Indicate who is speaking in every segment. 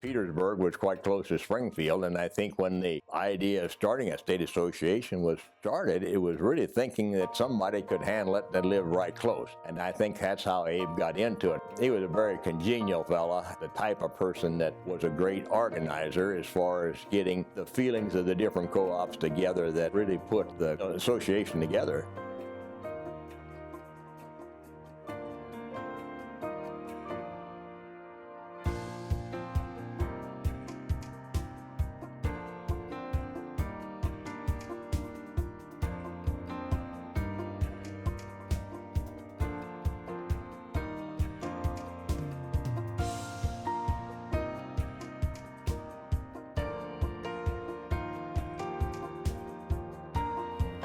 Speaker 1: Petersburg was quite close to Springfield, and I think when the idea of starting a state association was started, it was really thinking that somebody could handle it that lived right close. And I think that's how Abe got into it. He was a very congenial fella, the type of person that was a great organizer as far as getting the feelings of the different co-ops together that really put the association together.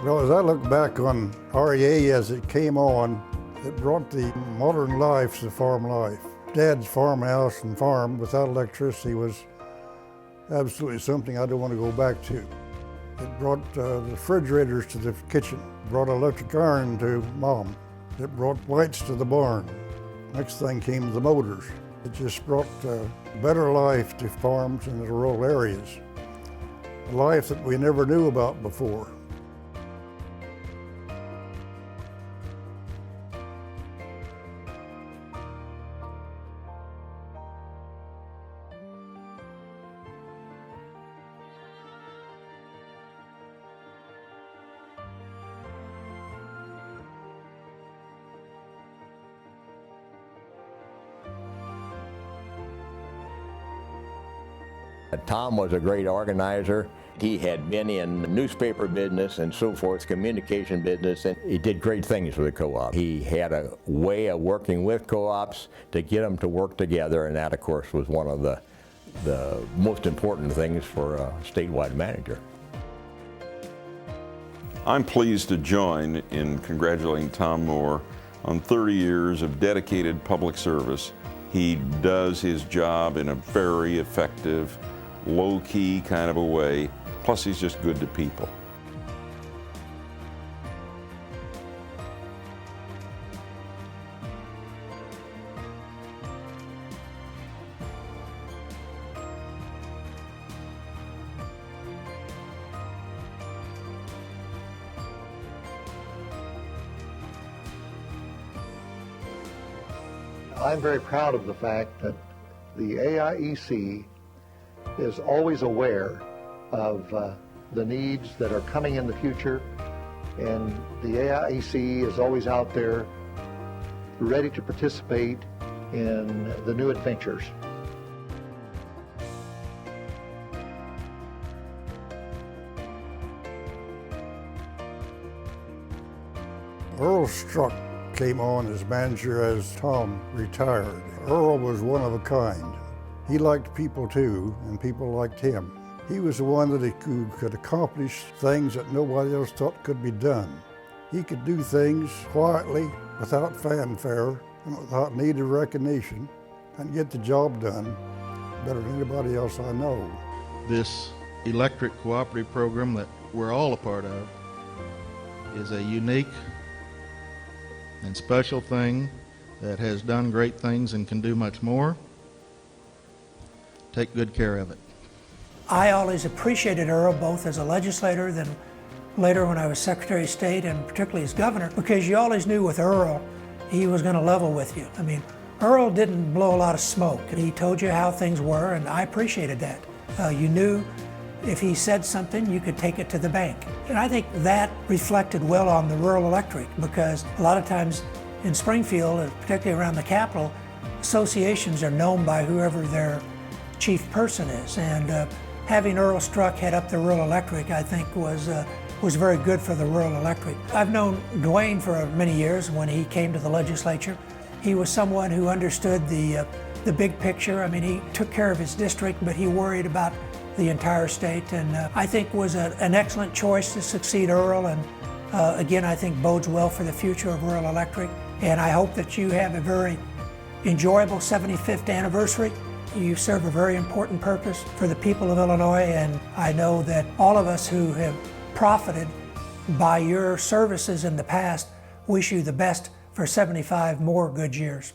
Speaker 2: Well, as I look back on REA as it came on, it brought the modern life to farm life. Dad's farmhouse and farm without electricity was absolutely something I don't want to go back to. It brought the refrigerators to the kitchen, brought electric iron to Mom. It brought lights to the barn. Next thing came the motors. It just brought better life to farms in the rural areas, a life that we never knew about before.
Speaker 1: Tom was a great organizer. He had been in the newspaper business and so forth, communication business, and he did great things for the co-op. He had a way of working with co-ops to get them to work together, and that, of course, was one of the most important things for a statewide manager.
Speaker 3: I'm pleased to join in congratulating Tom Moore on 30 years of dedicated public service. He does his job in a very effective, low-key kind of a way, plus he's just good to people.
Speaker 4: I'm very proud of the fact that the AIEC is always aware of the needs that are coming in the future, and the AIEC is always out there ready to participate in the new adventures.
Speaker 2: Earl Struck came on as manager as Tom retired. Earl was one of a kind. He liked people too, and people liked him. He was the one that could accomplish things that nobody else thought could be done. He could do things quietly, without fanfare, and without need of recognition, and get the job done better than anybody else I know.
Speaker 5: This electric cooperative program that we're all a part of is a unique and special thing that has done great things and can do much more. Take good care of it.
Speaker 6: I always appreciated Earl, both as a legislator, then later when I was Secretary of State, and particularly as governor, because you always knew with Earl, he was going to level with you. I mean, Earl didn't blow a lot of smoke. He told you how things were, and I appreciated that. You knew if he said something, you could take it to the bank. And I think that reflected well on the rural electric, because a lot of times in Springfield, particularly around the Capitol, associations are known by whoever their chief person is. And having Earl Struck head up the rural electric, I think was very good for the rural electric. I've known Dwayne for many years. When he came to the legislature, he was someone who understood the big picture. I mean, he took care of his district, but he worried about the entire state, and I think was an excellent choice to succeed Earl, and again, I think bodes well for the future of rural electric. And I hope that you have a very enjoyable 75th anniversary. You serve a very important purpose for the people of Illinois, and I know that all of us who have profited by your services in the past wish you the best for 75 more good years.